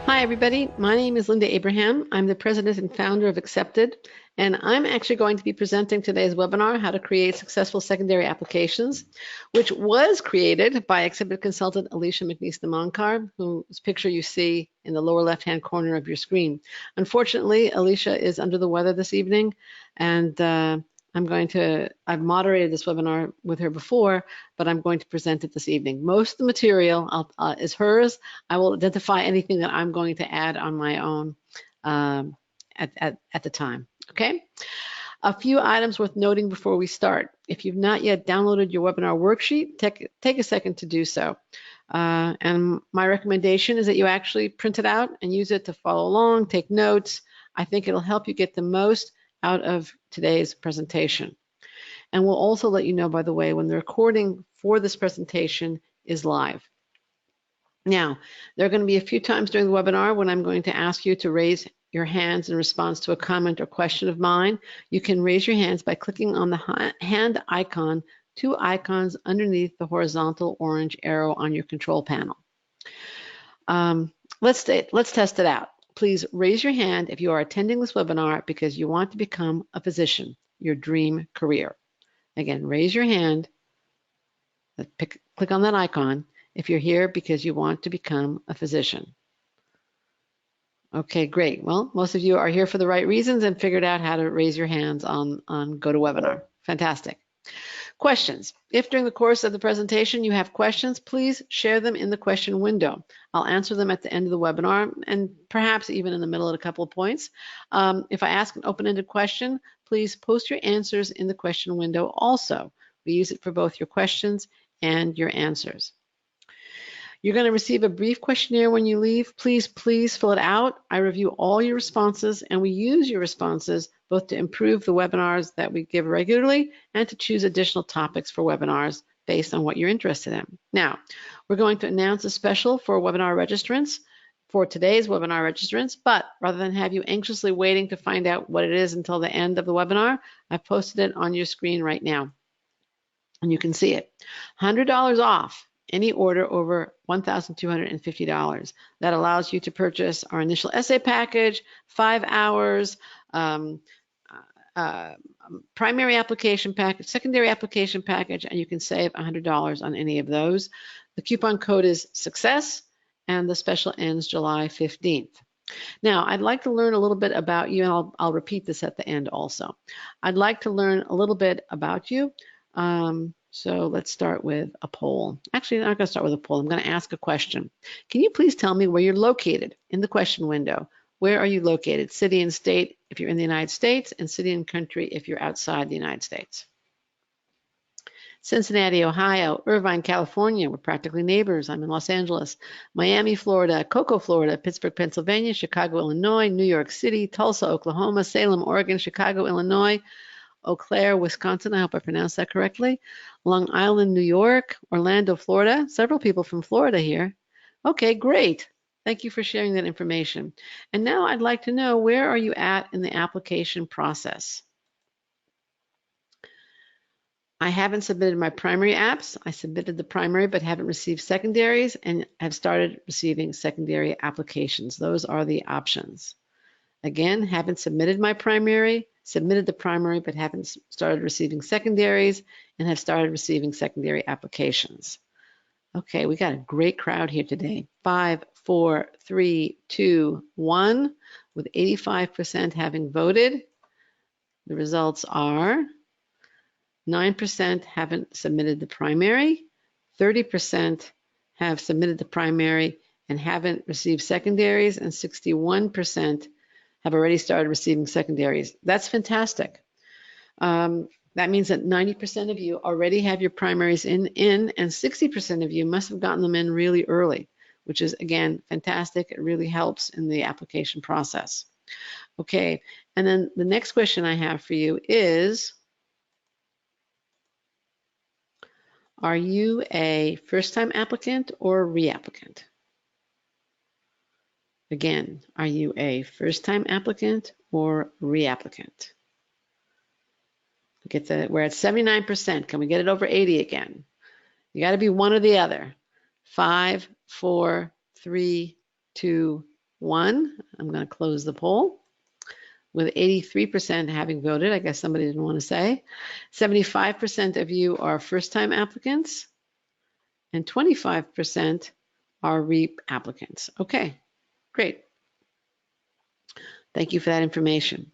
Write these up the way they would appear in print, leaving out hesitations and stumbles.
Hi, everybody. My name is Linda Abraham. I'm the president and founder of Accepted, and I'm actually going to be presenting today's webinar, How to Create Successful Secondary Applications, which was created by Accepted consultant Alicia McNease Nimonkar, whose picture you see in the lower left-hand corner of your screen. Unfortunately, Alicia is under the weather this evening, and I've moderated this webinar with her before, but I'm going to present it this evening. Most of the material is hers. I will identify anything that I'm going to add on my own at the time, okay? A few items worth noting before we start. If you've not yet downloaded your webinar worksheet, take a second to do so. And my recommendation is that you actually print it out and use it to follow along, take notes. I think it'll help you get the most out of today's presentation. And we'll also let you know, by the way, when the recording for this presentation is live. Now, there are going to be a few times during the webinar when I'm going to ask you to raise your hands in response to a comment or question of mine. You can raise your hands by clicking on the hand icon, two icons underneath the horizontal orange arrow on your control panel. Let's test it out. Please raise your hand if you are attending this webinar because you want to become a physician, your dream career. Again, raise your hand, click on that icon if you're here because you want to become a physician. Okay, great. Well, most of you are here for the right reasons and figured out how to raise your hands on GoToWebinar. Fantastic. Questions. If during the course of the presentation you have questions, please share them in the question window. I'll answer them at the end of the webinar and perhaps even in the middle at a couple of points. If I ask an open-ended question, please post your answers in the question window also. We use it for both your questions and your answers. You're going to receive a brief questionnaire when you leave. Please fill it out. I review all your responses, and we use your responses both to improve the webinars that we give regularly and to choose additional topics for webinars based on what you're interested in. Now, we're going to announce a special for webinar registrants, for today's webinar registrants, but rather than have you anxiously waiting to find out what it is until the end of the webinar, I've posted it on your screen right now, and you can see it. $100 off any order over $1,250. That allows you to purchase our initial essay package, 5 hours, primary application package, secondary application package, and you can save $100 on any of those. The coupon code is SUCCESS, and the special ends July 15th. Now, I'd like to learn a little bit about you, and I'll repeat this at the end also. I'd like to learn a little bit about you. So let's start with a poll. Actually, I'm not going to start with a poll. I'm going to ask a question. Can you please tell me where you're located in the question window? Where are you located? City and state if you're in the United States, and city and country if you're outside the United States. Cincinnati, Ohio, Irvine, California. We're practically neighbors. I'm in Los Angeles. Miami, Florida, Cocoa, Florida, Pittsburgh, Pennsylvania, Chicago, Illinois, New York City, Tulsa, Oklahoma, Salem, Oregon, Chicago, Illinois, Eau Claire, Wisconsin, I hope I pronounced that correctly, Long Island, New York, Orlando, Florida. Several people from Florida here. Okay, great. Thank you for sharing that information. And now I'd like to know, where are you at in the application process? I haven't submitted my primary apps. I submitted the primary but haven't received secondaries and have started receiving secondary applications. Those are the options. Again, haven't submitted my primary, submitted the primary, but haven't started receiving secondaries and have started receiving secondary applications. Okay, we got a great crowd here today. 5, 4, 3, 2, 1, with 85% having voted. The results are 9% haven't submitted the primary, 30% have submitted the primary and haven't received secondaries, and 61% have already started receiving secondaries. That's fantastic. That means that 90% of you already have your primaries in, and 60% of you must have gotten them in really early, which is, again, fantastic. It really helps in the application process. Okay, and then the next question I have for you is, are you a first-time applicant or a reapplicant? Again, are you a first-time applicant or reapplicant? We're at 79%. Can we get it over 80 again? You got to be one or the other. 5, 4, 3, 2, 1. I'm going to close the poll. With 83% having voted, I guess somebody didn't want to say. 75% of you are first-time applicants, and 25% are REAP applicants. Okay, great. Thank you for that information.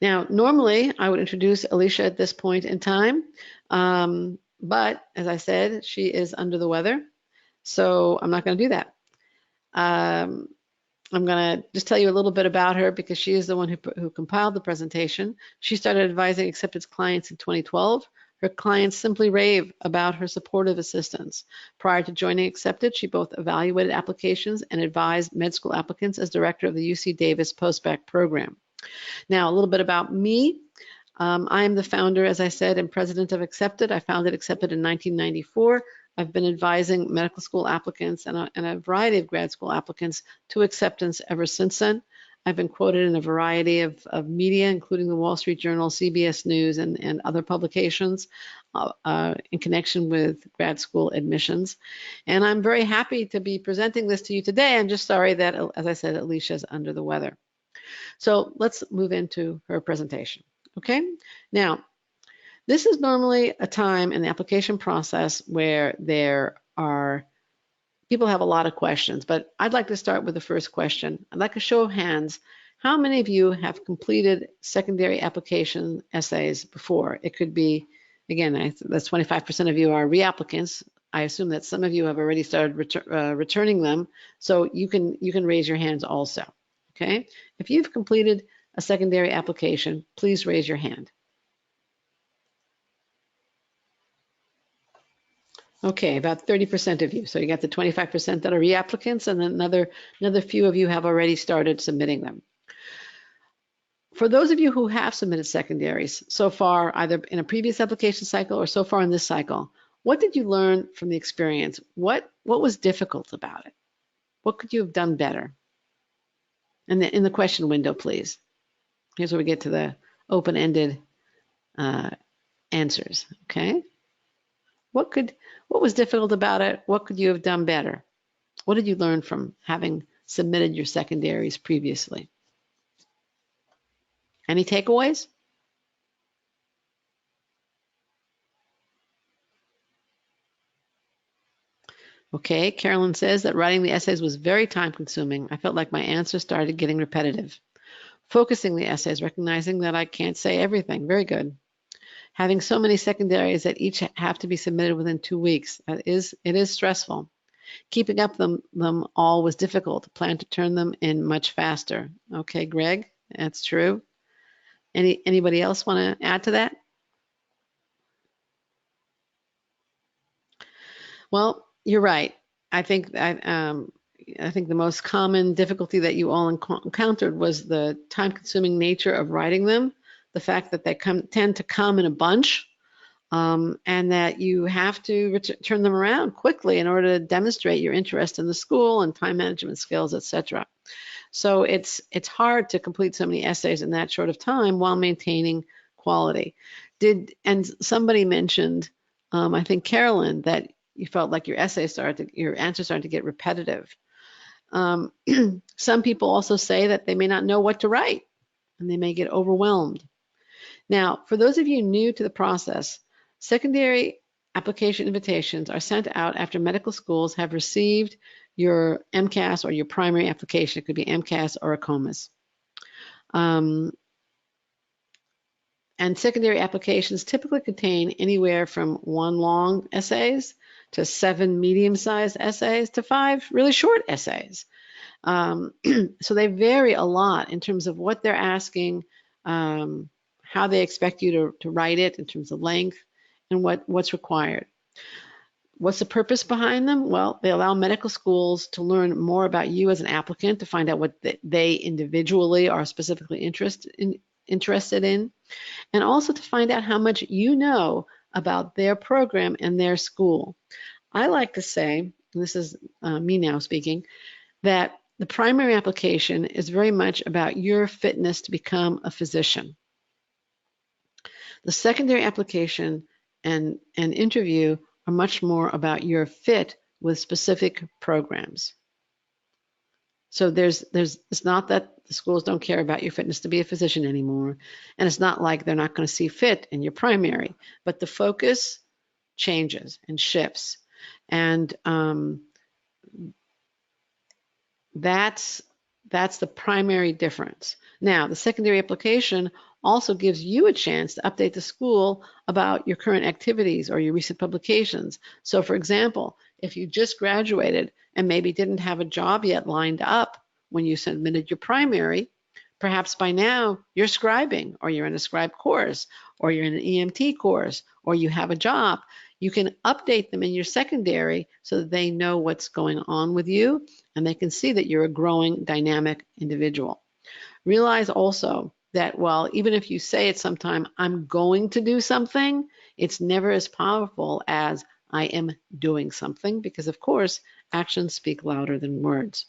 Now, normally I would introduce Alicia at this point in time, but as I said, she is under the weather, so I'm not going to do that. I'm going to just tell you a little bit about her because she is the one who compiled the presentation. She started advising acceptance clients in 2012. Her clients simply rave about her supportive assistance. Prior to joining Accepted, she both evaluated applications and advised med school applicants as director of the UC Davis Postbac program. Now, a little bit about me. I am the founder, as I said, and president of Accepted. I founded Accepted in 1994. I've been advising medical school applicants and a variety of grad school applicants to acceptance ever since then. I've been quoted in a variety of media, including the Wall Street Journal, CBS News, and other publications in connection with grad school admissions. And I'm very happy to be presenting this to you today. I'm just sorry that, as I said, Alicia's under the weather. So let's move into her presentation. Okay, now, this is normally a time in the application process where people have a lot of questions, but I'd like to start with the first question. I'd like a show of hands. How many of you have completed secondary application essays before? It could be, again, that's 25% of you are reapplicants. I assume that some of you have already started returning them, so you can raise your hands also. Okay, if you've completed a secondary application, please raise your hand. Okay, about 30% of you. So you got the 25% that are reapplicants, and then another few of you have already started submitting them. For those of you who have submitted secondaries so far, either in a previous application cycle or so far in this cycle, what did you learn from the experience? What was difficult about it? What could you have done better? And in the question window, please. Here's where we get to the open-ended answers, okay? What was difficult about it? What could you have done better? What did you learn from having submitted your secondaries previously? Any takeaways? Okay, Carolyn says that writing the essays was very time consuming. I felt like my answers started getting repetitive. Focusing the essays, recognizing that I can't say everything. Very good. Having so many secondaries that each have to be submitted within 2 weeks. It is stressful. Keeping up them all was difficult. Plan to turn them in much faster. Okay, Greg, that's true. Anybody else want to add to that? Well, you're right. I think the most common difficulty that you all encountered was the time-consuming nature of writing them, the fact that they tend to come in a bunch, and that you have to turn them around quickly in order to demonstrate your interest in the school and time management skills, etc. So it's hard to complete so many essays in that short of time while maintaining quality. And somebody mentioned, I think Carolyn, that you felt like your answers started to get repetitive. Some people also say that they may not know what to write and they may get overwhelmed. Now, for those of you new to the process, secondary application invitations are sent out after medical schools have received your MCAS or your primary application. It could be MCAS or a COMAS. And secondary applications typically contain anywhere from 1 long essays to 7 medium-sized essays to 5 really short essays. So they vary a lot in terms of what they're asking, how they expect you to write it in terms of length, and what's required. What's the purpose behind them? Well, they allow medical schools to learn more about you as an applicant, to find out what they individually are specifically interested in, and also to find out how much you know about their program and their school. I like to say, and this is me now speaking, that the primary application is very much about your fitness to become a physician. The secondary application and interview are much more about your fit with specific programs. So it's not that the schools don't care about your fitness to be a physician anymore, and it's not like they're not going to see fit in your primary, but the focus changes and shifts, and that's the primary difference. Now, the secondary application also gives you a chance to update the school about your current activities or your recent publications. So, for example, if you just graduated and maybe didn't have a job yet lined up when you submitted your primary, perhaps by now you're scribing, or you're in a scribe course, or you're in an EMT course, or you have a job. You can update them in your secondary so that they know what's going on with you and they can see that you're a growing, dynamic individual. Realize also that while even if you say at some time, I'm going to do something, it's never as powerful as I am doing something, because of course, actions speak louder than words.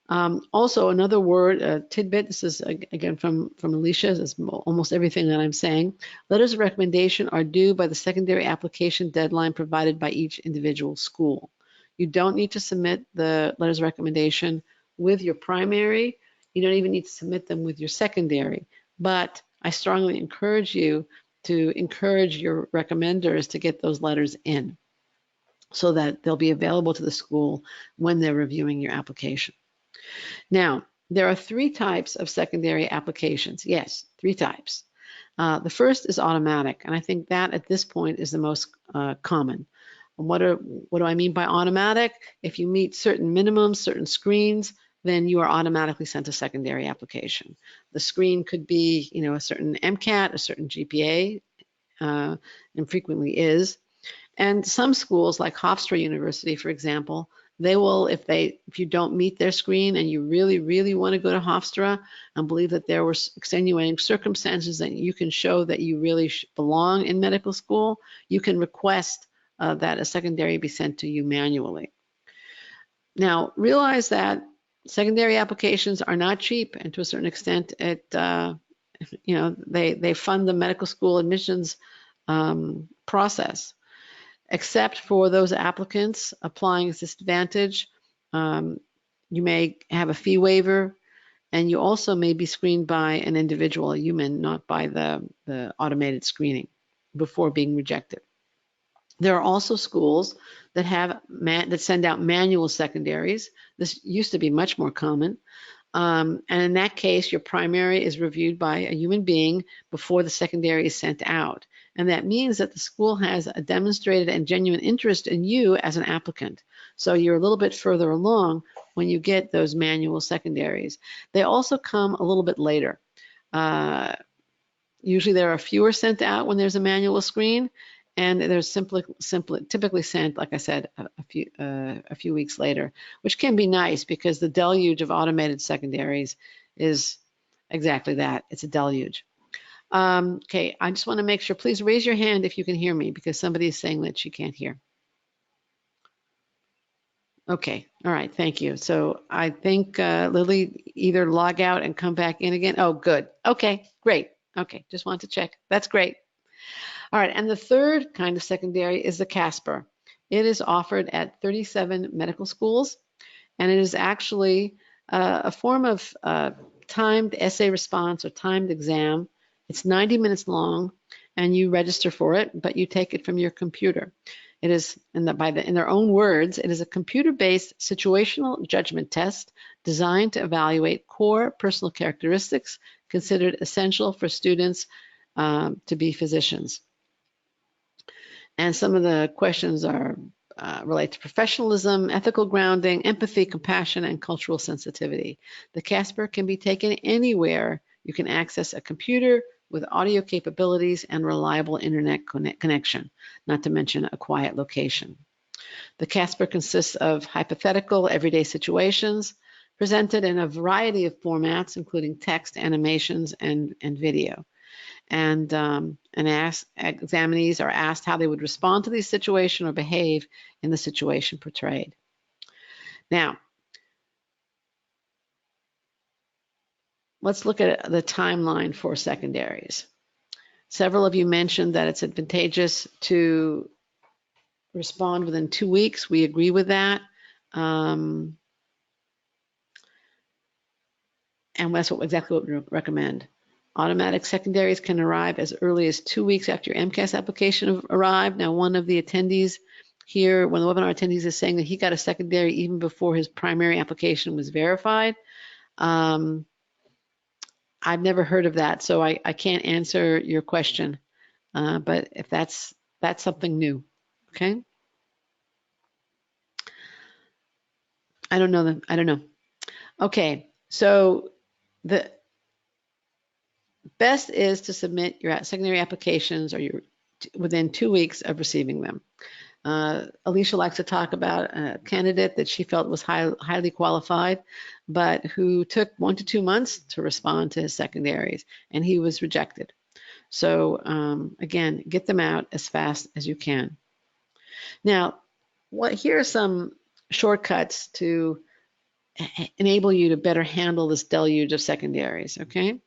Also, another word, tidbit, this is again from Alicia, this is almost everything that I'm saying. Letters of recommendation are due by the secondary application deadline provided by each individual school. You don't need to submit the letters of recommendation with your primary. You don't even need to submit them with your secondary. But I strongly encourage you to encourage your recommenders to get those letters in so that they'll be available to the school when they're reviewing your application. Now, there are 3 types of secondary applications. Yes, 3 types. The first is automatic, and I think that at this point is the most common. What do I mean by automatic? If you meet certain minimums, certain screens, then you are automatically sent a secondary application. The screen could be, a certain MCAT, a certain GPA, and frequently is. And some schools, like Hofstra University, for example, they will, if you don't meet their screen and you really, really want to go to Hofstra and believe that there were extenuating circumstances that you can show that you really belong in medical school, you can request that a secondary be sent to you manually. Now, realize that secondary applications are not cheap, and to a certain extent, they fund the medical school admissions process. Except for those applicants applying as disadvantage, you may have a fee waiver, and you also may be screened by an individual, a human, not by the automated screening before being rejected. There are also schools that that send out manual secondaries. This used to be much more common. And in that case, your primary is reviewed by a human being before the secondary is sent out. And that means that the school has a demonstrated and genuine interest in you as an applicant. So you're a little bit further along when you get those manual secondaries. They also come a little bit later. Usually there are fewer sent out when there's a manual screen, and they're typically sent, like I said, a few weeks later, which can be nice because the deluge of automated secondaries is exactly that. It's a deluge. Okay, I just want to make sure, please raise your hand if you can hear me, because somebody is saying that she can't hear. Okay, all right, thank you. So I think Lily, either log out and come back in again. Oh, good. Okay, great. Okay, just wanted to check. That's great. All right, and the third kind of secondary is the CASPer. It is offered at 37 medical schools, and it is actually a form of timed essay response or timed exam. It's 90 minutes long, and you register for it, but you take it from your computer. It is, in their own words, it is a computer-based situational judgment test designed to evaluate core personal characteristics considered essential for students to be physicians. And some of the questions are relate to professionalism, ethical grounding, empathy, compassion, and cultural sensitivity. The CASPer can be taken anywhere you can access a computer with audio capabilities and reliable internet connection, not to mention a quiet location. The CASPer consists of hypothetical everyday situations presented in a variety of formats, including text, animations, and video. And examinees are asked how they would respond to these situations or behave in the situation portrayed. Now, let's look at the timeline for secondaries. Several of you mentioned that it's advantageous to respond within 2 weeks. We agree with that. And that's exactly what we recommend. Automatic secondaries can arrive as early as 2 weeks after your MCAS application arrived. Now, one of the attendees here, one of the webinar attendees is saying that he got a secondary even before his primary application was verified. I've never heard of that, so I can't answer your question. But if that's something new, okay? I don't know. I don't know. Okay, so the best is to submit your secondary applications or within 2 weeks of receiving them. Alicia likes to talk about a candidate that she felt was highly qualified, but who took 1 to 2 months to respond to his secondaries, and he was rejected. So again, get them out as fast as you can. Now, here are some shortcuts to enable you to better handle this deluge of secondaries, okay?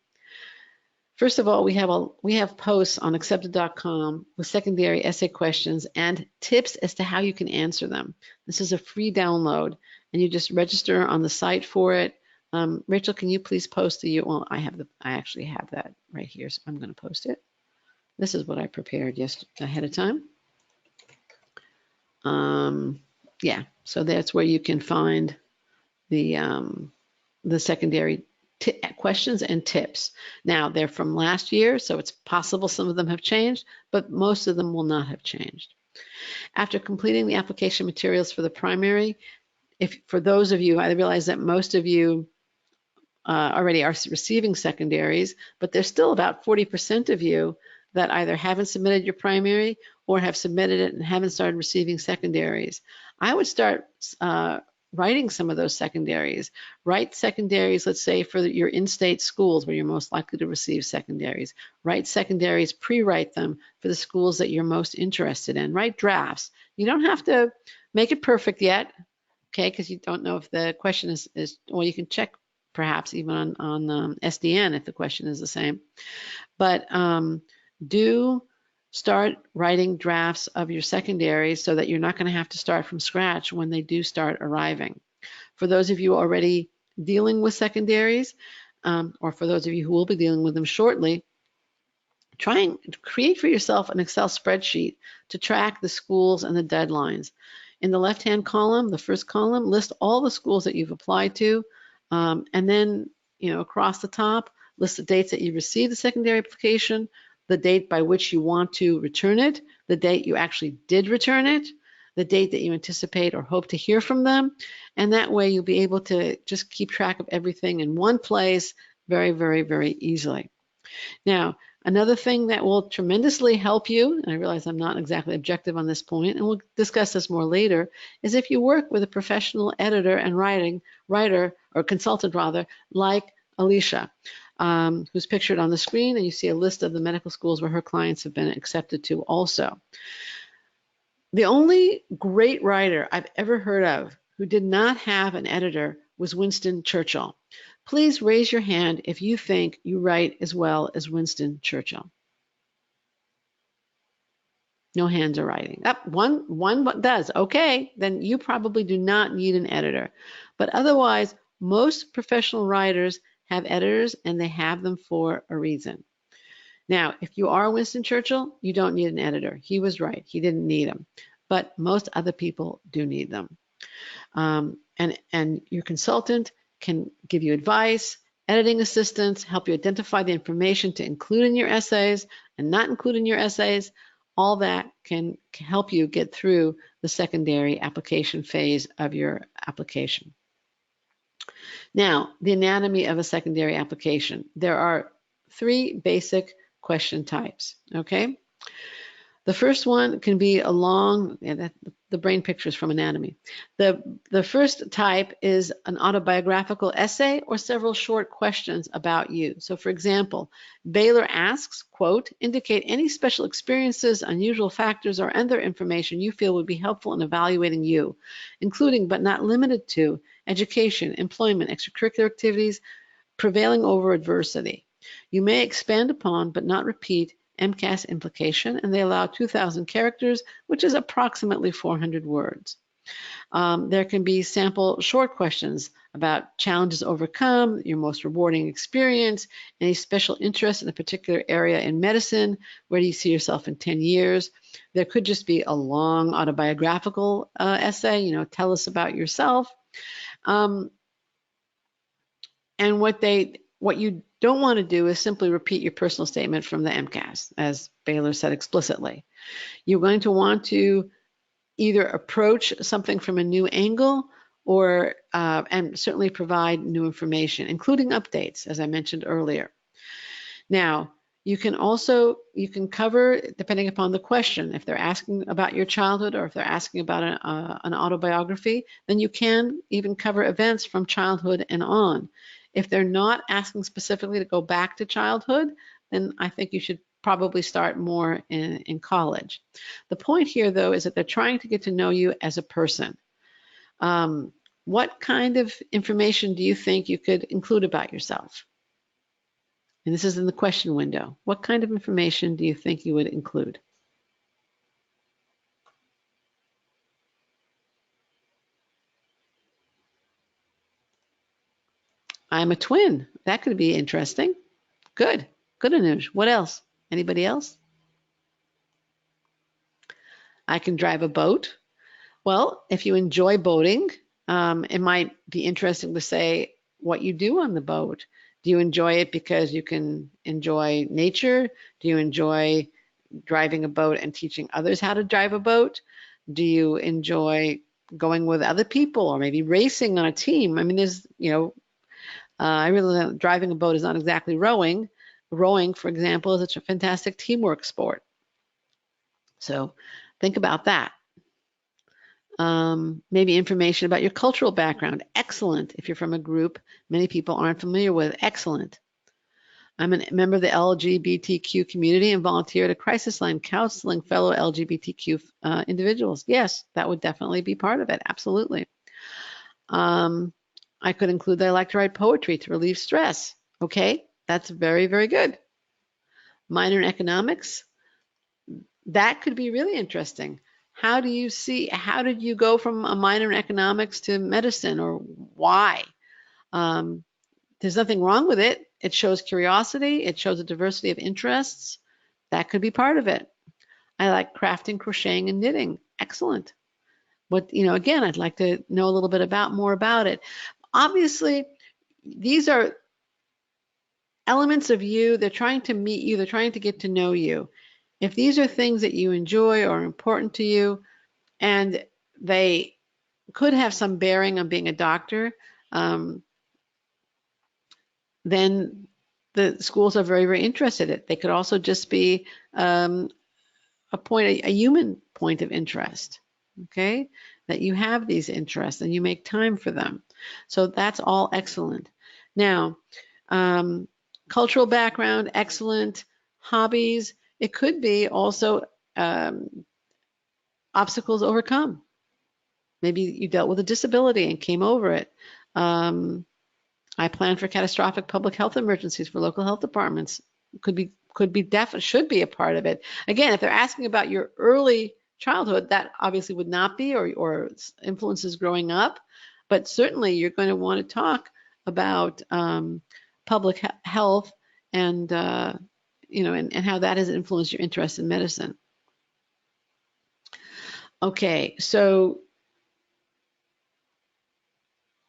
First of all, we have posts on accepted.com with secondary essay questions and tips as to how you can answer them. This is a free download, and you just register on the site for it. Rachel, can you please post well, I actually have that right here, so I'm going to post it. This is what I prepared ahead of time. Yeah, so that's where you can find the secondary questions and tips. Now, they're from last year, so it's possible some of them have changed, but most of them will not have changed. After completing the application materials for the primary, for those of you, I realize that most of you already are receiving secondaries, but there's still about 40% of you that either haven't submitted your primary or have submitted it and haven't started receiving secondaries. I would start writing some of those secondaries. Write secondaries, let's say, for your in-state schools where you're most likely to receive secondaries. Write secondaries, pre-write them for the schools that you're most interested in. Write drafts. You don't have to make it perfect yet, okay, because you don't know if the question is, well, you can check perhaps even on SDN if the question is the same. But do start writing drafts of your secondaries so that you're not going to have to start from scratch when they do start arriving. For those of you already dealing with secondaries, or for those of you who will be dealing with them shortly, try and create for yourself an Excel spreadsheet to track the schools and the deadlines. In the left-hand column, the first column, list all the schools that you've applied to, and then, across the top, list the dates that you received the secondary application, the date by which you want to return it, the date you actually did return it, the date that you anticipate or hope to hear from them, and that way you'll be able to just keep track of everything in one place very, very, very easily. Now, another thing that will tremendously help you, and I realize I'm not exactly objective on this point, and we'll discuss this more later, is if you work with a professional editor and writer, or consultant rather, like Alicia, who's pictured on the screen, and you see a list of the medical schools where her clients have been accepted to also. The only great writer I've ever heard of who did not have an editor was Winston Churchill. Please raise your hand if you think you write as well as Winston Churchill. No hands are rising. One does. Okay, then you probably do not need an editor. But otherwise, most professional writers have editors, and they have them for a reason. Now, if you are Winston Churchill, you don't need an editor. He was right. He didn't need them. But most other people do need them. And your consultant can give you advice, editing assistance, help you identify the information to include in your essays and not include in your essays. All that can help you get through the secondary application phase of your application. Now, the anatomy of a secondary application. There are 3 basic question types, okay? The first one can be a long, the brain pictures from anatomy. The first type is an autobiographical essay or several short questions about you. So for example, Baylor asks, quote, indicate any special experiences, unusual factors, or other information you feel would be helpful in evaluating you, including but not limited to education, employment, extracurricular activities, prevailing over adversity. You may expand upon but not repeat MCAS implication, and they allow 2,000 characters, which is approximately 400 words. There can be sample short questions about challenges overcome, your most rewarding experience, any special interest in a particular area in medicine, where do you see yourself in 10 years? There could just be a long autobiographical essay, tell us about yourself. And what you don't want to do is simply repeat your personal statement from the MCAS, as Baylor said explicitly. You're going to want to either approach something from a new angle or and certainly provide new information, including updates, as I mentioned earlier. Now, you can cover, depending upon the question, if they're asking about your childhood or if they're asking about an autobiography, then you can even cover events from childhood and on. If they're not asking specifically to go back to childhood, then I think you should probably start more in college. The point here, though, is that they're trying to get to know you as a person. What kind of information do you think you could include about yourself? And this is in the question window. What kind of information do you think you would include? I'm a twin. That could be interesting. Good. Good news. What else? Anybody else? I can drive a boat. Well, if you enjoy boating, it might be interesting to say what you do on the boat. Do you enjoy it because you can enjoy nature? Do you enjoy driving a boat and teaching others how to drive a boat? Do you enjoy going with other people or maybe racing on a team? I mean, there's, I really driving a boat is not exactly rowing. Rowing, for example, is a fantastic teamwork sport. So think about that. Maybe information about your cultural background. Excellent. If you're from a group many people aren't familiar with. Excellent. I'm a member of the LGBTQ community and volunteer at a crisis line counseling fellow LGBTQ individuals. Yes, that would definitely be part of it. Absolutely. I could include that I like to write poetry to relieve stress. Okay, that's very, very good. Minor in economics. That could be really interesting. How did you go from a minor in economics to medicine, or why? There's nothing wrong with it. It shows curiosity. It shows a diversity of interests. That could be part of it. I like crafting, crocheting, and knitting. Excellent. But, again, I'd like to know a little bit more about it. Obviously, these are elements of you. They're trying to meet you. They're trying to get to know you. If these are things that you enjoy or are important to you, and they could have some bearing on being a doctor, then the schools are very, very interested in it. They could also just be a human point of interest, okay? That you have these interests and you make time for them. So that's all excellent. Now, cultural background, excellent. Hobbies, it could be also obstacles overcome. Maybe you dealt with a disability and came over it. I plan for catastrophic public health emergencies for local health departments. Should be a part of it. Again, if they're asking about your early childhood, that obviously would not be, or influences growing up, but certainly you're going to want to talk about public health and and how that has influenced your interest in medicine. Okay, so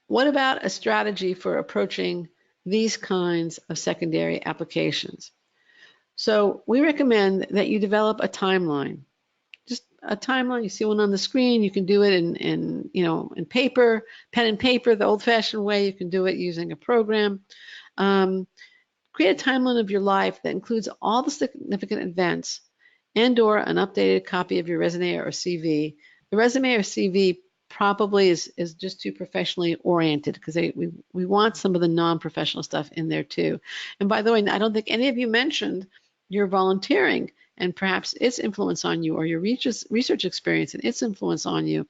what about a strategy for approaching these kinds of secondary applications? So we recommend that you develop a timeline. Just a timeline. You see one on the screen. You can do it in paper, pen and paper, the old-fashioned way. You can do it using a program. Create a timeline of your life that includes all the significant events and/or an updated copy of your resume or CV. The resume or CV probably is just too professionally oriented, because we want some of the non-professional stuff in there too. And by the way, I don't think any of you mentioned your volunteering and perhaps its influence on you, or your research experience and its influence on you.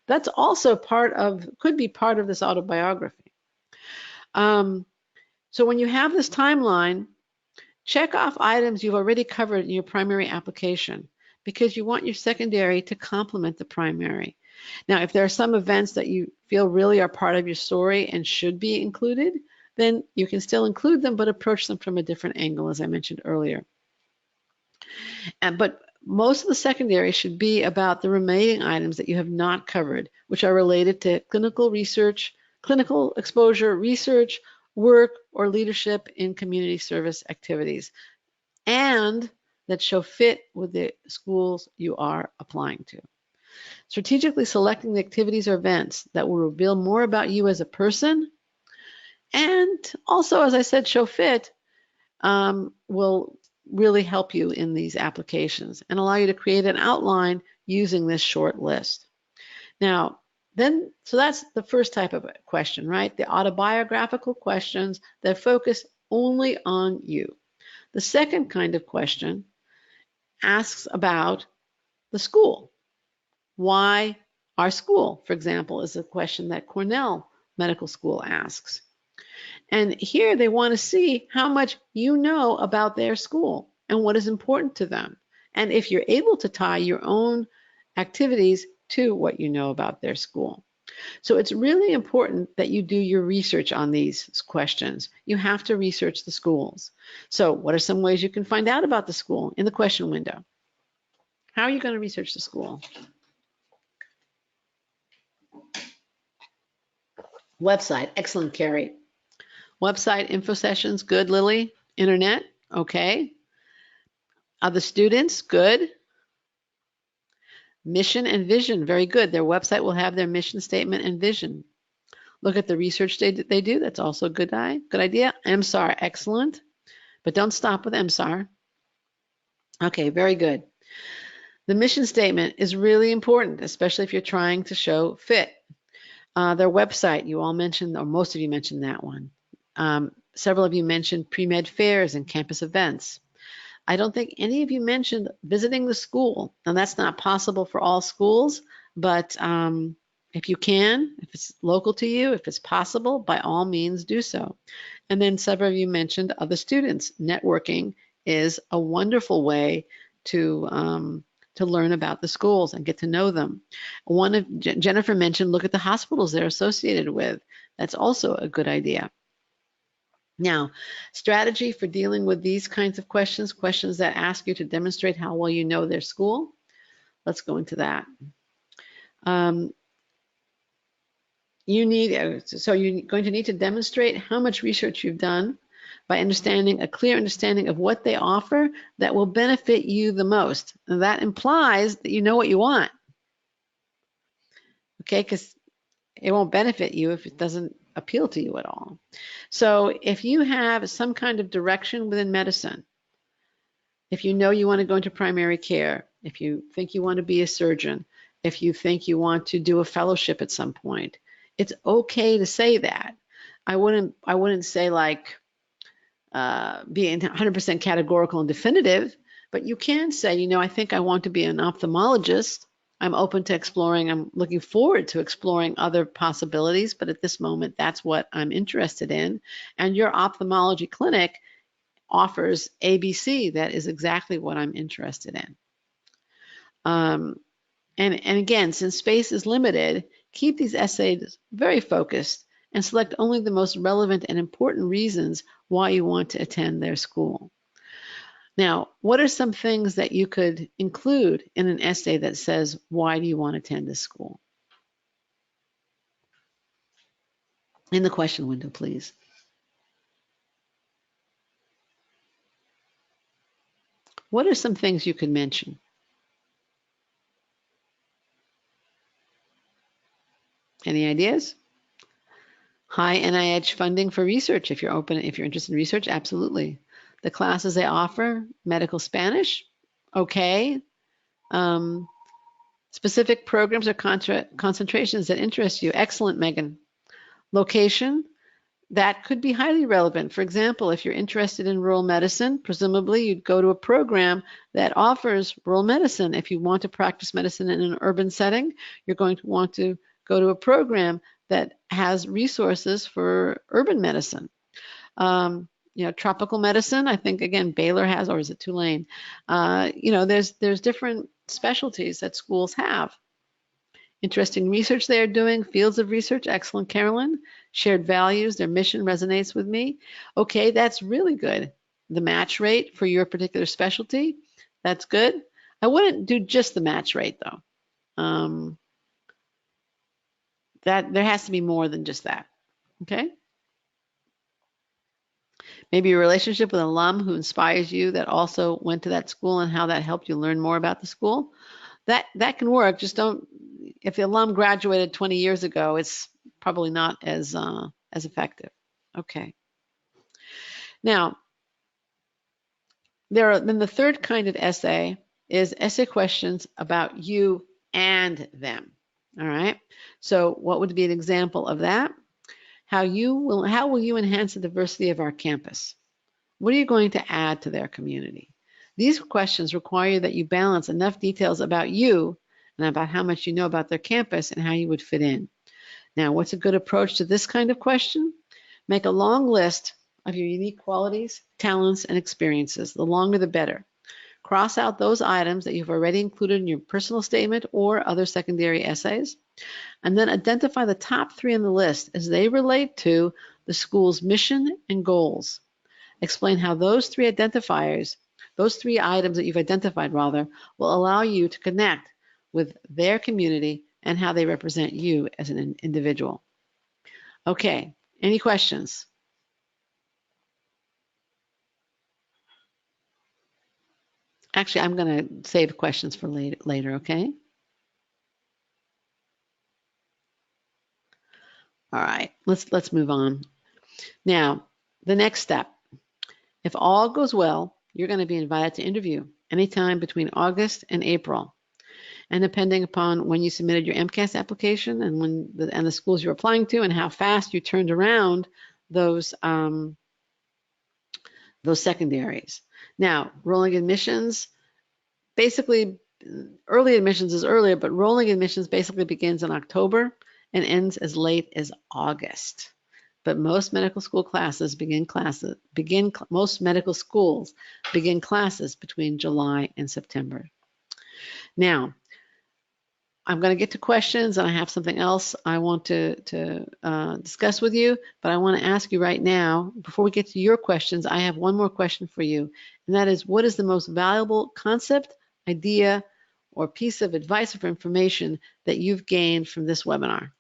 That's also could be part of this autobiography. So when you have this timeline, check off items you've already covered in your primary application, because you want your secondary to complement the primary. Now, if there are some events that you feel really are part of your story and should be included, then you can still include them, but approach them from a different angle, as I mentioned earlier. But most of the secondary should be about the remaining items that you have not covered, which are related to clinical research, clinical exposure, research, work, or leadership in community service activities, and that show fit with the schools you are applying to. Strategically selecting the activities or events that will reveal more about you as a person, and also, as I said, show fit, will really help you in these applications and allow you to create an outline using this short list. Now, so that's the first type of question, right? The autobiographical questions that focus only on you. The second kind of question asks about the school. Why our school, for example, is a question that Cornell Medical School asks. And here they want to see how much you know about their school and what is important to them. And if you're able to tie your own activities to what you know about their school. So it's really important that you do your research on these questions. You have to research the schools. So what are some ways you can find out about the school in the question window? How are you going to research the school? Website, excellent, Carrie. Website, info sessions, good, Lily. Internet, okay. Other students, good. Mission and vision, very good. Their website will have their mission statement and vision. Look at the research they do, that's also a good idea. MSAR, excellent. But don't stop with MSAR. Okay, very good. The mission statement is really important, especially if you're trying to show fit. Their website, you all mentioned, or most of you mentioned that one. Several of you mentioned pre-med fairs and campus events. I don't think any of you mentioned visiting the school. Now, that's not possible for all schools, but if you can, if it's local to you, if it's possible, by all means do so. And then several of you mentioned other students. Networking is a wonderful way to learn about the schools and get to know them. Jennifer mentioned, look at the hospitals they're associated with. That's also a good idea. Now, strategy for dealing with these kinds of questions that ask you to demonstrate how well you know their school. Let's go into that. You're going to need to demonstrate how much research you've done by understanding a clear understanding of what they offer that will benefit you the most. And that implies that you know what you want. Okay, because it won't benefit you if it doesn't appeal to you at all. So if you have some kind of direction within medicine, if you know you want to go into primary care, if you think you want to be a surgeon, if you think you want to do a fellowship at some point, it's okay to say that. I wouldn't say like being 100% categorical and definitive, but you can say, you know, I think I want to be an ophthalmologist. I'm open to exploring, I'm looking forward to exploring other possibilities, but at this moment, that's what I'm interested in. And your ophthalmology clinic offers ABC. That is exactly what I'm interested in. And again, since space is limited, keep these essays very focused and select only the most relevant and important reasons why you want to attend their school. Now, what are some things that you could include in an essay that says, why do you want to attend this school? In the question window, please. What are some things you could mention? Any ideas? High NIH funding for research. If you're interested in research, absolutely. The classes they offer, medical Spanish, okay. Specific programs or concentrations that interest you, excellent, Megan. Location, that could be highly relevant. For example, if you're interested in rural medicine, presumably you'd go to a program that offers rural medicine. If you want to practice medicine in an urban setting, you're going to want to go to a program that has resources for urban medicine. You know, tropical medicine, I think, again, Baylor has, or is it Tulane? You know, there's different specialties that schools have. Interesting research they are doing, fields of research, excellent, Carolyn. Shared values, their mission resonates with me. Okay, that's really good. The match rate for your particular specialty, that's good. I wouldn't do just the match rate though. That there has to be more than just that, okay? Maybe a relationship with an alum who inspires you that also went to that school and how that helped you learn more about the school. That can work. Just don't, if the alum graduated 20 years ago, it's probably not as effective. Okay. Now, then the third kind of essay is essay questions about you and them. All right. So what would be an example of that? How will you enhance the diversity of our campus? What are you going to add to their community? These questions require that you balance enough details about you and about how much you know about their campus and how you would fit in. Now, what's a good approach to this kind of question? Make a long list of your unique qualities, talents, and experiences. The longer, the better. Cross out those items that you've already included in your personal statement or other secondary essays, and then identify the top 3 on the list as they relate to the school's mission and goals. Explain how those 3 identifiers, those 3 items that you've identified rather, will allow you to connect with their community and how they represent you as an individual. Okay, any questions? Actually, I'm going to save questions for later, okay? All right, let's move on. Now, the next step. If all goes well, you're going to be invited to interview anytime between August and April. And depending upon when you submitted your MCAS application and the schools you're applying to and how fast you turned around those secondaries. Now, rolling admissions, basically early admissions is earlier, but rolling admissions basically begins in October and ends as late as August. But most medical school classes most medical schools begin classes between July and September. Now, I'm going to get to questions, and I have something else I want to discuss with you, but I want to ask you right now, before we get to your questions, I have one more question for you, and that is, what is the most valuable concept, idea, or piece of advice or information that you've gained from this webinar?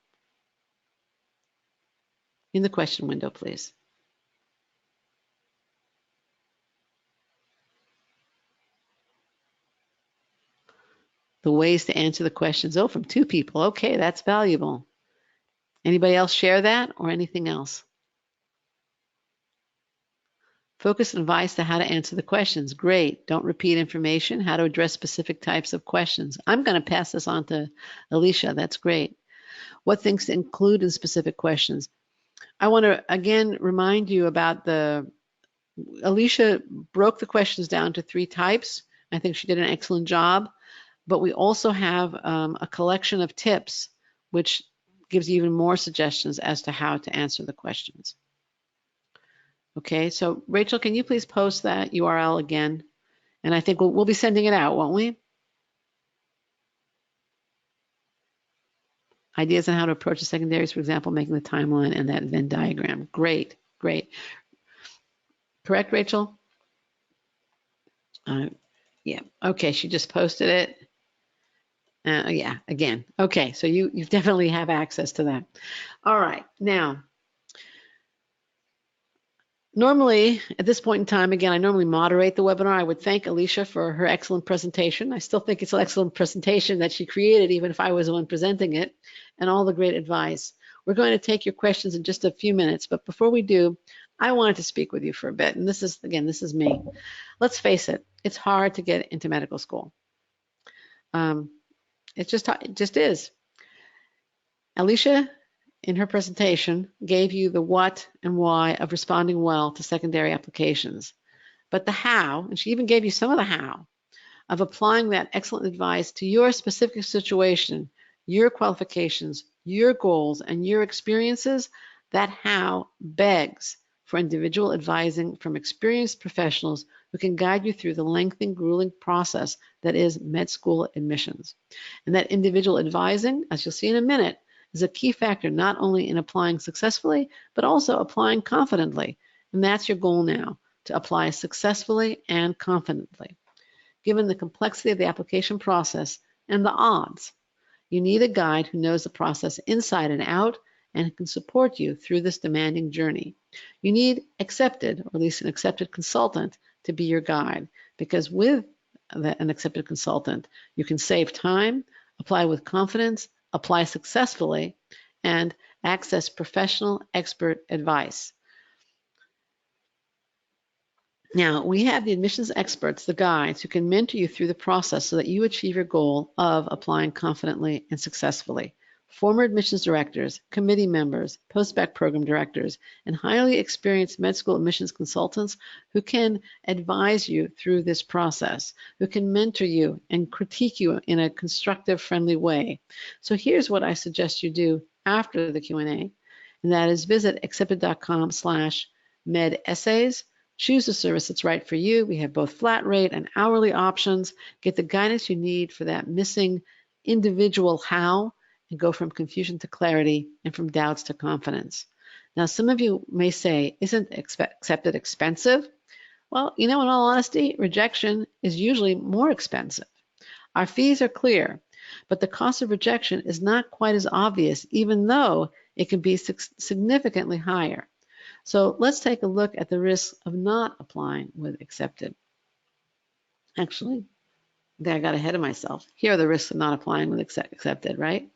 In the question window, please. The ways to answer the questions. Oh, from 2 people. Okay, that's valuable. Anybody else share that or anything else? Focus and advice to how to answer the questions. Great. Don't repeat information. How to address specific types of questions. I'm going to pass this on to Alicia. That's great. What things to include in specific questions. I want to again remind you about Alicia broke the questions down to 3 types. I think she did an excellent job. But we also have a collection of tips which gives you even more suggestions as to how to answer the questions. Okay, so Rachel, can you please post that URL again? And I think we'll be sending it out, won't we? Ideas on how to approach the secondaries, for example, making the timeline and that Venn diagram. Great, great. Correct, Rachel? Yeah, okay, she just posted it. Yeah, again. Okay, so you definitely have access to that. All right, now, normally at this point in time, again, I normally moderate the webinar. I would thank Alicia for her excellent presentation. I still think it's an excellent presentation that she created, even if I was the one presenting it, and all the great advice. We're going to take your questions in just a few minutes, but before we do, I wanted to speak with you for a bit, and this is me. Let's face it, it's hard to get into medical school. It just is. Alicia, in her presentation, gave you the what and why of responding well to secondary applications. But the how, and she even gave you some of the how, of applying that excellent advice to your specific situation, your qualifications, your goals, and your experiences, that how begs for individual advising from experienced professionals who can guide you through the lengthy, grueling process that is med school admissions. And that individual advising, as you'll see in a minute, is a key factor not only in applying successfully, but also applying confidently. And that's your goal now, to apply successfully and confidently. Given the complexity of the application process and the odds, you need a guide who knows the process inside and out and can support you through this demanding journey. You need accepted, or at least an accepted consultant, to be your guide, because with an accepted consultant, you can save time, apply with confidence, apply successfully, and access professional expert advice. Now, we have the admissions experts, the guides, who can mentor you through the process so that you achieve your goal of applying confidently and successfully. Former admissions directors, committee members, post-bac program directors, and highly experienced med school admissions consultants who can advise you through this process, who can mentor you and critique you in a constructive, friendly way. So here's what I suggest you do after the Q&A, and that is visit accepted.com/medessays. Choose a service that's right for you. We have both flat rate and hourly options. Get the guidance you need for that missing individual how, and go from confusion to clarity and from doubts to confidence. Now, some of you may say, isn't accepted expensive? Well, in all honesty, rejection is usually more expensive. Our fees are clear, but the cost of rejection is not quite as obvious, even though it can be significantly higher. So let's take a look at the risks of not applying with accepted. Actually, I got ahead of myself. Here are the risks of not applying with accepted, right?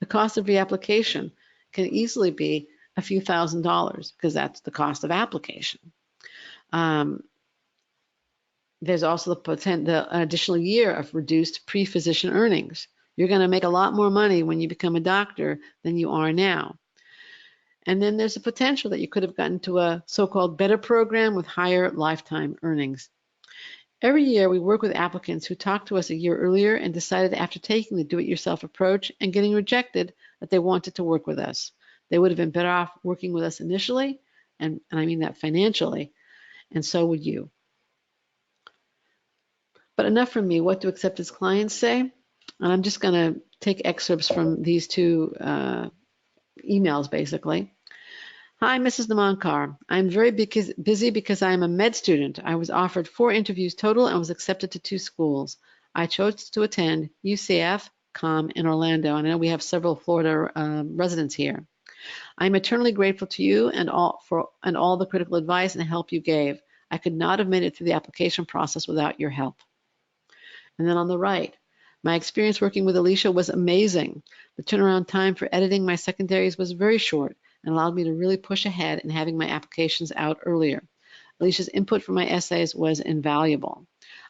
The cost of reapplication can easily be a few $1,000s because that's the cost of application. There's also the additional year of reduced pre-physician earnings. You're going to make a lot more money when you become a doctor than you are now. And then there's a potential that you could have gotten to a so-called better program with higher lifetime earnings. Every year, we work with applicants who talked to us a year earlier and decided after taking the do-it-yourself approach and getting rejected that they wanted to work with us. They would have been better off working with us initially, and I mean that financially, and so would you. But enough from me. What do accepted's clients say? And I'm just going to take excerpts from these two emails, basically. Hi, Mrs. Nimonkar. I'm very busy because I am a med student. I was offered 4 interviews total and was accepted to 2 schools. I chose to attend UCF, COM in Orlando. And I know we have several Florida residents here. I'm eternally grateful to you and all the critical advice and help you gave. I could not have made it through the application process without your help. And then on the right, my experience working with Alicia was amazing. The turnaround time for editing my secondaries was very short and allowed me to really push ahead in having my applications out earlier. Alicia's input for my essays was invaluable.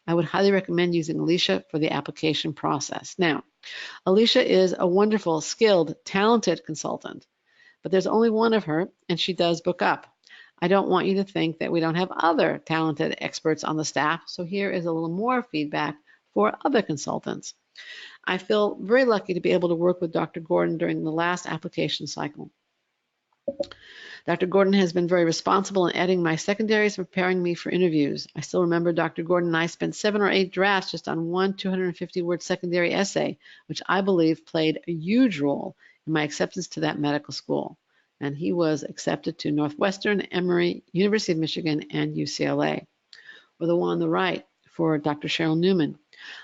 I would highly recommend using Alicia for the application process. Now, Alicia is a wonderful, skilled, talented consultant, but there's only one of her, and she does book up. I don't want you to think that we don't have other talented experts on the staff, so here is a little more feedback for other consultants. I feel very lucky to be able to work with Dr. Gordon during the last application cycle. Dr. Gordon has been very responsible in editing my secondaries and preparing me for interviews. I still remember Dr. Gordon and I spent 7 or 8 drafts just on one 250-word secondary essay, which I believe played a huge role in my acceptance to that medical school. And he was accepted to Northwestern, Emory, University of Michigan, and UCLA. Or the one on the right for Dr. Cheryl Newman.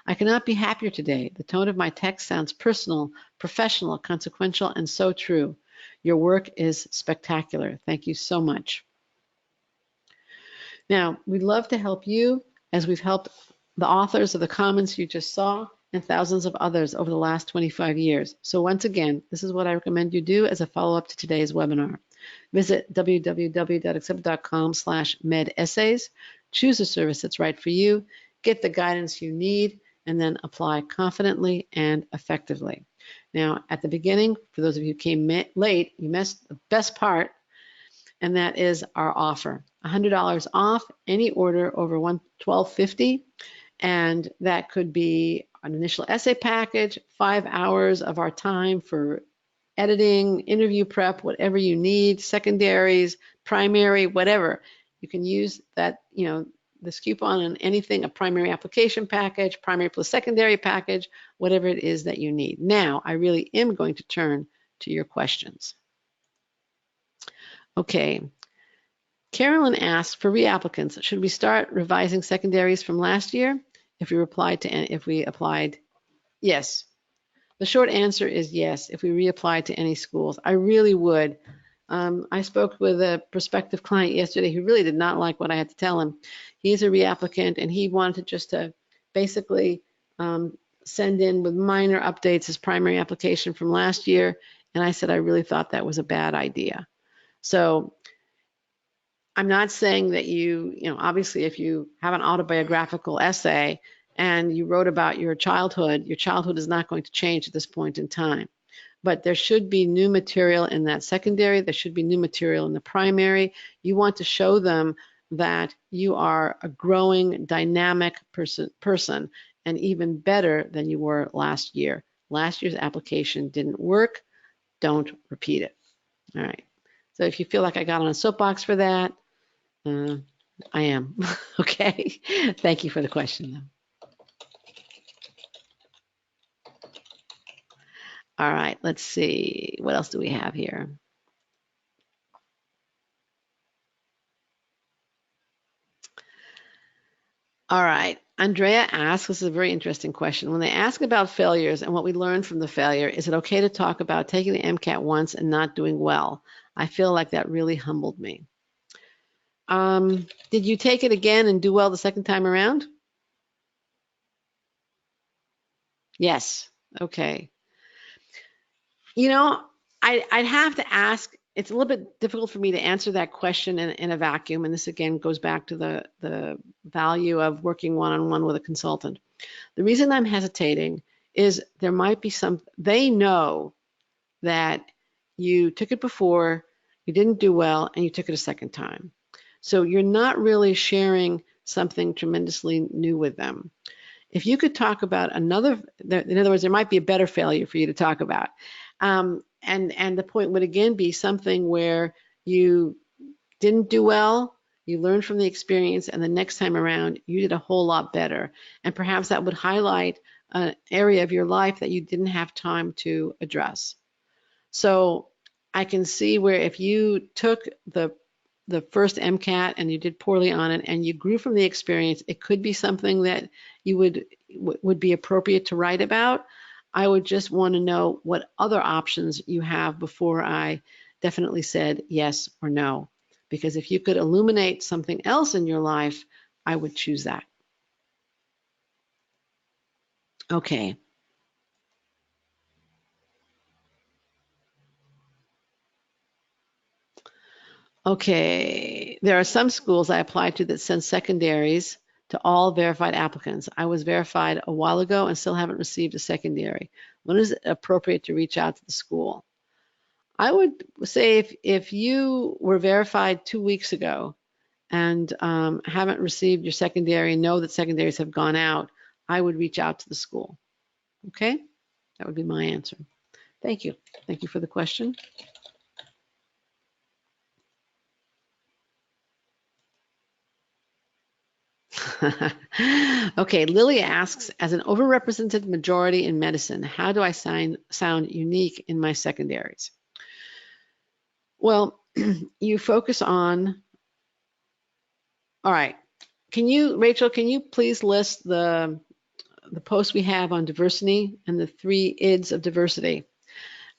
I cannot be happier today. The tone of my text sounds personal, professional, consequential, and so true. Your work is spectacular. Thank you so much. Now, we'd love to help you as we've helped the authors of the comments you just saw and thousands of others over the last 25 years. So once again, this is what I recommend you do as a follow-up to today's webinar. Visit www.accepted.com/medessays. Choose a service that's right for you, get the guidance you need, and then apply confidently and effectively. Now, at the beginning, for those of you who came late, you missed the best part, and that is our offer. $100 off any order over $12.50, and that could be an initial essay package, 5 hours of our time for editing, interview prep, whatever you need, secondaries, primary, whatever. You can use that, this coupon on anything, a primary application package, primary plus secondary package, whatever it is that you need. Now, I really am going to turn to your questions. Okay. Carolyn asks, for reapplicants, should we start revising secondaries from last year if we applied? Yes. The short answer is yes, if we reapply to any schools. I really would. I spoke with a prospective client yesterday who really did not like what I had to tell him. He's a reapplicant, and he wanted just to basically send in with minor updates his primary application from last year. And I said, I really thought that was a bad idea. So I'm not saying that obviously if you have an autobiographical essay and you wrote about your childhood is not going to change at this point in time. But there should be new material in that secondary. There should be new material in the primary. You want to show them that you are a growing, dynamic person, and even better than you were last year. Last year's application didn't work. Don't repeat it. All right. So if you feel like I got on a soapbox for that, I am. Okay. Thank you for the question, though. All right, let's see. What else do we have here? All right. Andrea asks, this is a very interesting question. When they ask about failures and what we learned from the failure, is it okay to talk about taking the MCAT once and not doing well? I feel like that really humbled me. Did you take it again and do well the second time around? Yes. Okay. I'd have to ask. It's a little bit difficult for me to answer that question in a vacuum. And this again goes back to the value of working one-on-one with a consultant. The reason I'm hesitating is there might be they know that you took it before, you didn't do well, and you took it a second time. So you're not really sharing something tremendously new with them. If you could talk about in other words, there might be a better failure for you to talk about. And the point would again be something where you didn't do well, you learned from the experience, and the next time around you did a whole lot better. And perhaps that would highlight an area of your life that you didn't have time to address. So I can see where if you took the first MCAT and you did poorly on it and you grew from the experience, it could be something that you would be appropriate to write about. I would just want to know what other options you have before I definitely said yes or no. Because if you could illuminate something else in your life, I would choose that. Okay. Okay. There are some schools I applied to that send secondaries to all verified applicants. I was verified a while ago and still haven't received a secondary. When is it appropriate to reach out to the school? I would say if you were verified 2 weeks ago and haven't received your secondary and know that secondaries have gone out, I would reach out to the school. Okay? That would be my answer. Thank you. Thank you for the question. Okay, Lily asks, as an overrepresented majority in medicine, how do I sound unique in my secondaries? Well, you focus on, all right, Rachel, can you please list the post we have on diversity and the 3 IDs of diversity?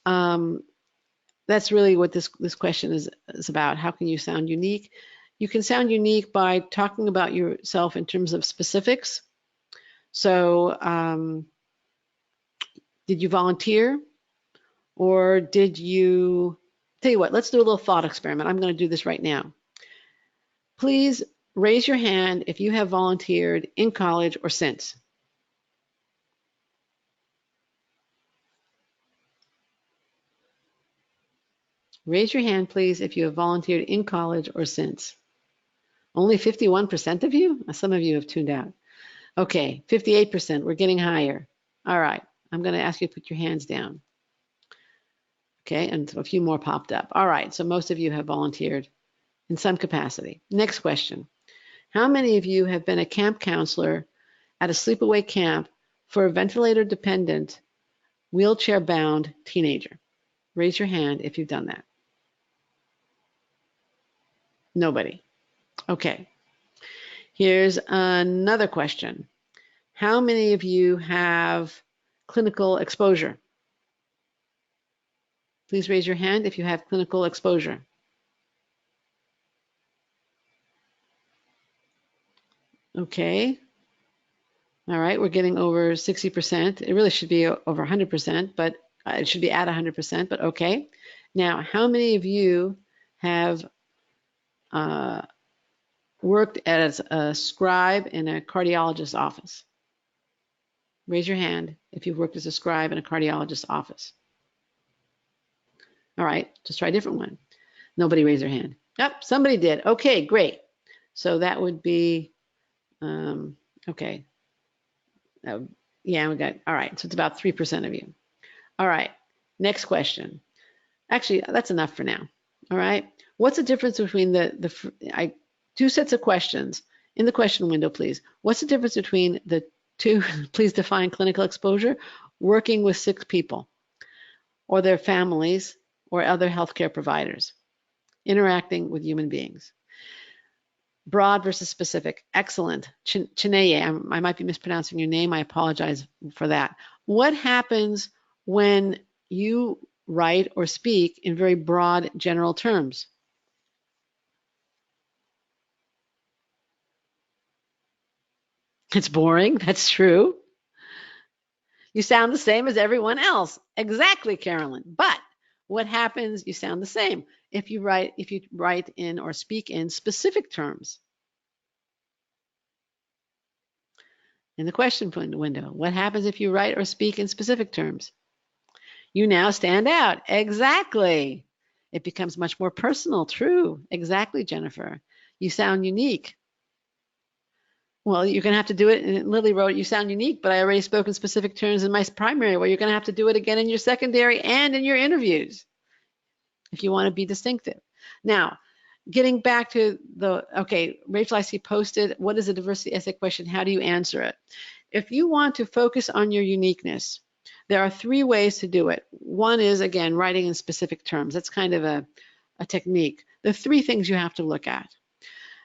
That's really what this question is about. How can you sound unique? You can sound unique by talking about yourself in terms of specifics. So, did you volunteer? Or did you, tell you what, let's do a little thought experiment. I'm going to do this right now. Please raise your hand if you have volunteered in college or since. Raise your hand, please, if you have volunteered in college or since. Only 51% of you? Some of you have tuned out. Okay, 58%. We're getting higher. All right, I'm going to ask you to put your hands down. Okay, and a few more popped up. All right, so most of you have volunteered in some capacity. Next question. How many of you have been a camp counselor at a sleepaway camp for a ventilator-dependent, wheelchair-bound teenager? Raise your hand if you've done that. Nobody. Okay. Here's another question. How many of you have clinical exposure? Please raise your hand if you have clinical exposure. Okay. All right, we're getting over 60%. It really should be over 100%, but it should be at 100%, but okay. Now, how many of you have worked as a scribe in a cardiologist's office? Raise your hand if you've worked as a scribe in a cardiologist's office. All right, just try a different one. Nobody raised their hand. Yep, somebody did. Okay, great. So that would be, okay. Yeah, we got, all right, so it's about 3% of you. All right, next question. Actually, that's enough for now. All right, what's the difference between two sets of questions in the question window, please? What's the difference between the two, please define clinical exposure, working with sick people or their families or other healthcare providers, interacting with human beings? Broad versus specific. Excellent. Chineye, I might be mispronouncing your name. I apologize for that. What happens when you write or speak in very broad general terms? It's boring. That's true. You sound the same as everyone else. Exactly, Carolyn. But what happens? You sound the same if you write in or speak in specific terms. In the question window, what happens if you write or speak in specific terms? You now stand out. Exactly. It becomes much more personal. True. Exactly, Jennifer. You sound unique. Well, you're going to have to do it. And Lily wrote, you sound unique, but I already spoke in specific terms in my primary. Well, you're going to have to do it again in your secondary and in your interviews if you want to be distinctive. Now, getting back to okay, Rachel, I see posted, what is a diversity essay question? How do you answer it? If you want to focus on your uniqueness, there are 3 ways to do it. One is, again, writing in specific terms. That's kind of a technique. There are 3 things you have to look at.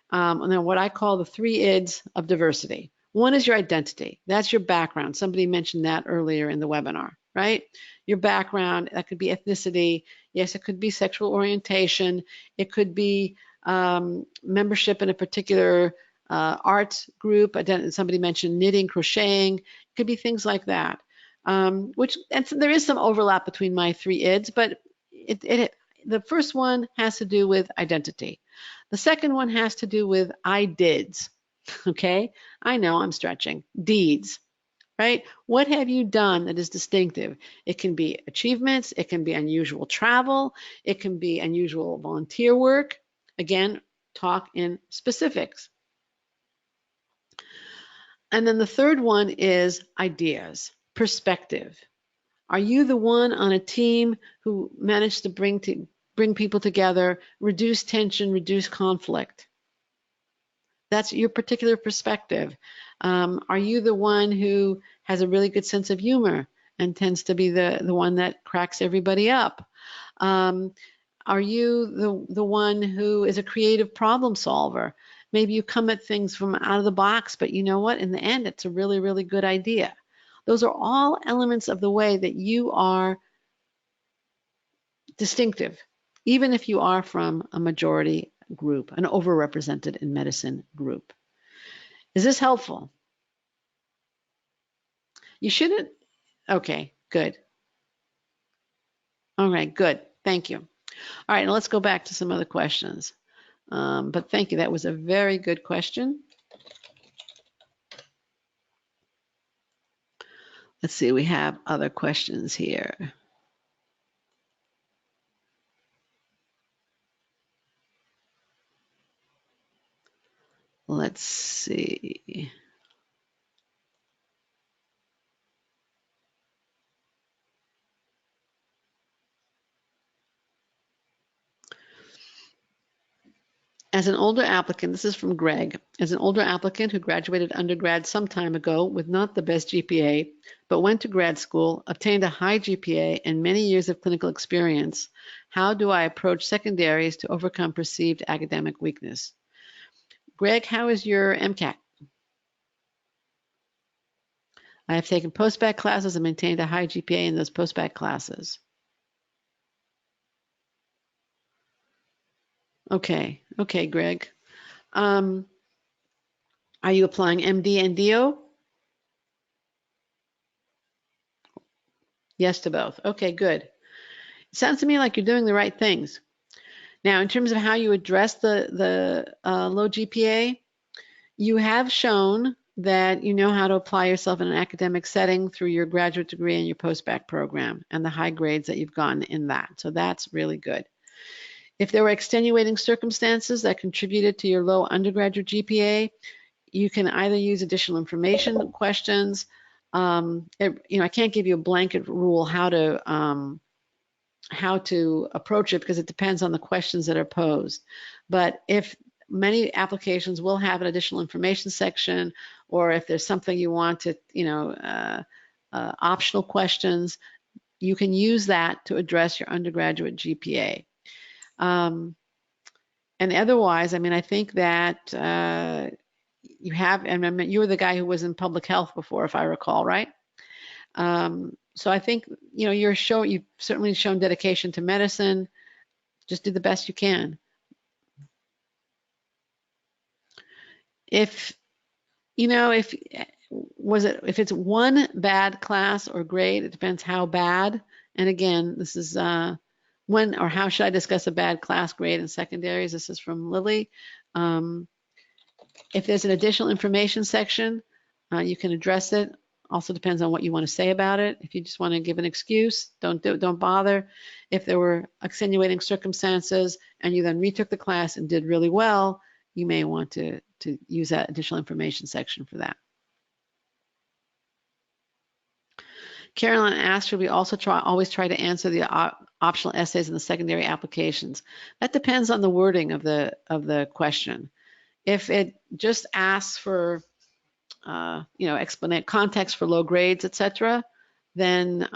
And then what I call the 3 IDs of diversity. One is your identity. That's your background. Somebody mentioned that earlier in the webinar, right? Your background, that could be ethnicity. Yes, it could be sexual orientation. It could be membership in a particular arts group. Somebody mentioned knitting, crocheting. It could be things like that. And so there is some overlap between my 3 IDs, but the first one has to do with identity. The second one has to do with I dids. Okay, I know I'm stretching. Deeds, right? What have you done that is distinctive? It can be achievements, it can be unusual travel, it can be unusual volunteer work. Again, talk in specifics. And then the third one is ideas, perspective. Are you the one on a team who managed to bring people together, reduce tension, reduce conflict? That's your particular perspective. Are you the one who has a really good sense of humor and tends to be the one that cracks everybody up? Are you the one who is a creative problem solver? Maybe you come at things from out of the box, but you know what? In the end, it's a really, really good idea. Those are all elements of the way that you are distinctive, even if you are from a majority group, an overrepresented in medicine group. Is this helpful? You shouldn't. Okay, good. All right, good. Thank you. All right, now let's go back to some other questions. But thank you. That was a very good question. Let's see, we have other questions here. Let's see. As an older applicant, this is from Greg, as an older applicant who graduated undergrad some time ago with not the best GPA, but went to grad school, obtained a high GPA and many years of clinical experience, how do I approach secondaries to overcome perceived academic weakness? Greg, how is your MCAT? I have taken post-bac classes and maintained a high GPA in those post-bac classes. Okay, Greg. Are you applying MD and DO? Yes to both. Okay, good. It sounds to me like you're doing the right things. Now, in terms of how you address the low GPA, you have shown that you know how to apply yourself in an academic setting through your graduate degree and your post-bac program and the high grades that you've gotten in that. So that's really good. If there were extenuating circumstances that contributed to your low undergraduate GPA, you can either use additional information questions. I can't give you a blanket rule how to approach it because it depends on the questions that are posed. But if many applications will have an additional information section, or if there's something you want to, optional questions, you can use that to address your undergraduate GPA. And otherwise, I think that you have, and you were the guy who was in public health before, if I recall, right? So I think, you've certainly shown dedication to medicine. Just do the best you can. If it's one bad class or grade, it depends how bad. And again, this is when or how should I discuss a bad class grade in secondaries? This is from Lily. If there's an additional information section, you can address it. Also depends on what you want to say about it. If you just want to give an excuse, don't bother. If there were extenuating circumstances and you then retook the class and did really well, you may want to use that additional information section for that. Carolyn asked, should we also always try to answer the optional essays in the secondary applications? That depends on the wording of the question. If it just asks for context for low grades, etc., then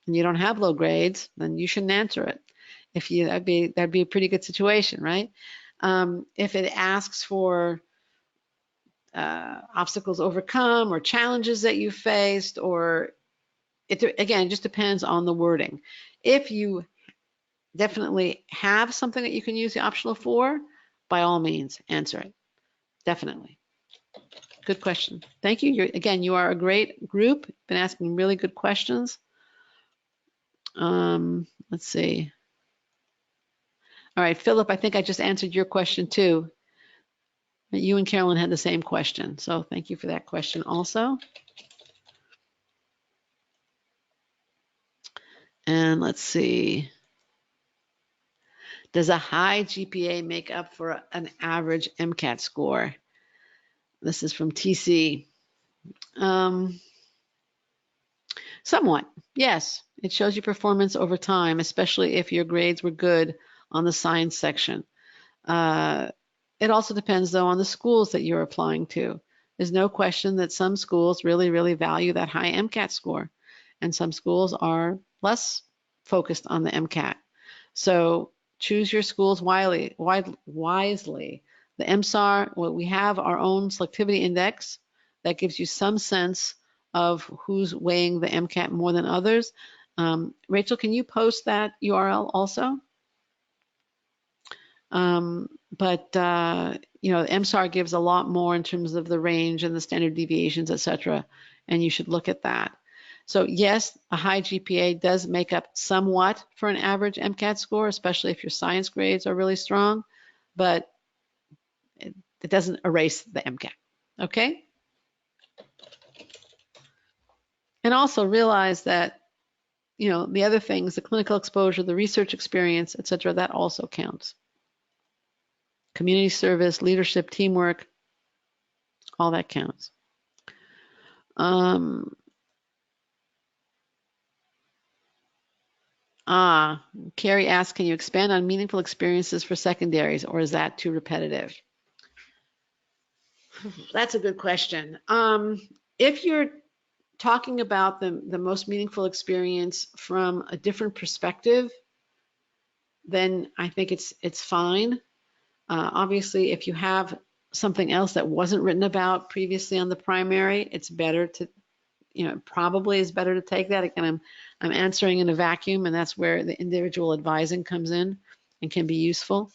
you don't have low grades, then you shouldn't answer it. That'd be a pretty good situation, right? If it asks for obstacles overcome or challenges that you faced, or again, it just depends on the wording. If you definitely have something that you can use the optional for, by all means, answer it. Definitely. Good question. Thank you. You are a great group. Been asking really good questions. Let's see. All right, Philip, I think I just answered your question too. You and Carolyn had the same question, so thank you for that question also. And let's see. Does a high GPA make up for an average MCAT score? This is from TC. Somewhat, yes. It shows your performance over time, especially if your grades were good on the science section. It also depends, though, on the schools that you're applying to. There's no question that some schools really, really value that high MCAT score, and some schools are less focused on the MCAT. So choose your schools wisely. The MSAR, we have our own selectivity index that gives you some sense of who's weighing the MCAT more than others. Rachel, can you post that URL also? The MSAR gives a lot more in terms of the range and the standard deviations, etc., and you should look at that. So yes, a high GPA does make up somewhat for an average MCAT score, especially if your science grades are really strong, but it doesn't erase the MCAT, okay? And also realize that, the other things, the clinical exposure, the research experience, etc., that also counts. Community service, leadership, teamwork, all that counts. Carrie asks, can you expand on meaningful experiences for secondaries, or is that too repetitive? That's a good question. If you're talking about the most meaningful experience from a different perspective, then I think it's fine. Obviously, if you have something else that wasn't written about previously on the primary, it's better to, probably is better to take that. Again, I'm answering in a vacuum, and that's where the individual advising comes in and can be useful.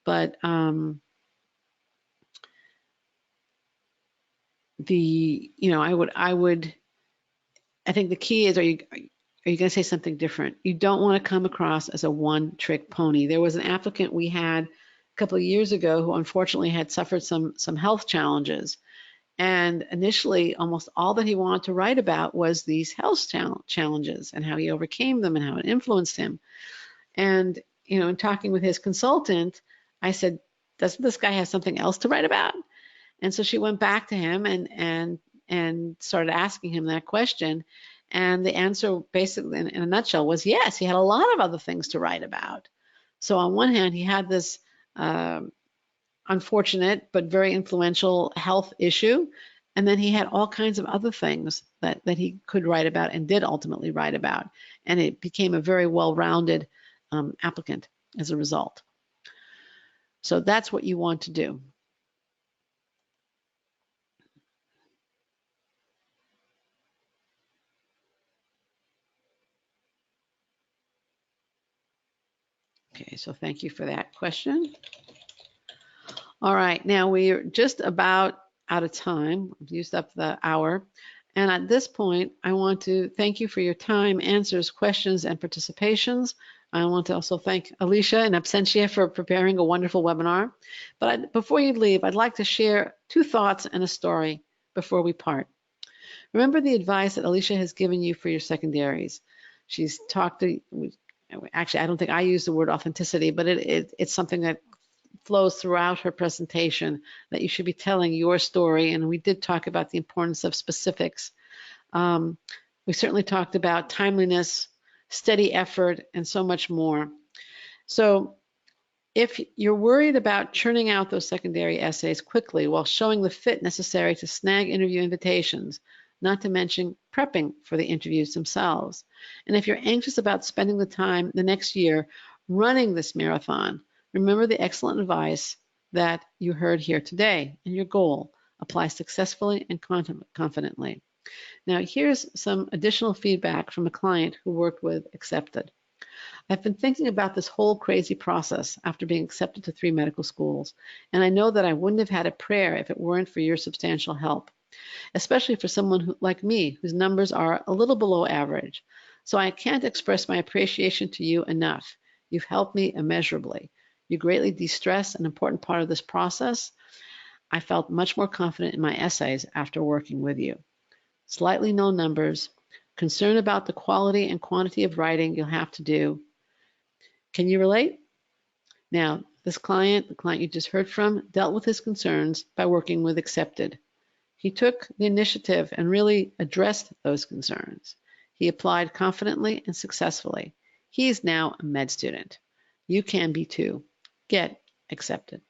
But I think the key is, are you going to say something different? You don't want to come across as a one-trick pony. There was an applicant we had a couple of years ago who unfortunately had suffered some health challenges. And initially, almost all that he wanted to write about was these health challenges and how he overcame them and how it influenced him. And, in talking with his consultant, I said, doesn't this guy have something else to write about? And so she went back to him and started asking him that question. And the answer basically, in a nutshell, was yes, he had a lot of other things to write about. So on one hand, he had this unfortunate but very influential health issue. And then he had all kinds of other things that he could write about and did ultimately write about. And it became a very well-rounded applicant as a result. So that's what you want to do. Okay, so thank you for that question. All right, now we're just about out of time. We've used up the hour. And at this point, I want to thank you for your time, answers, questions, and participations. I want to also thank Alicia in absentia for preparing a wonderful webinar. But before you leave, I'd like to share 2 thoughts and a story before we part. Remember the advice that Alicia has given you for your secondaries. She's talked to, actually, I don't think I use the word authenticity, but it's something that flows throughout her presentation, that you should be telling your story. And we did talk about the importance of specifics. We certainly talked about timeliness, steady effort, and so much more. So if you're worried about churning out those secondary essays quickly while showing the fit necessary to snag interview invitations, not to mention prepping for the interviews themselves, and if you're anxious about spending the time the next year running this marathon, remember the excellent advice that you heard here today, and your goal: apply successfully and confidently. Now, here's some additional feedback from a client who worked with Accepted. I've been thinking about this whole crazy process after being accepted to 3 medical schools, and I know that I wouldn't have had a prayer if it weren't for your substantial help, especially for someone like me, whose numbers are a little below average. So I can't express my appreciation to you enough. You've helped me immeasurably. You greatly de-stress an important part of this process. I felt much more confident in my essays after working with you. Slightly low numbers, concern about the quality and quantity of writing you'll have to do. Can you relate? Now, this client, the client you just heard from, dealt with his concerns by working with Accepted. He took the initiative and really addressed those concerns. He applied confidently and successfully. He is now a med student. You can be too. Get Accepted.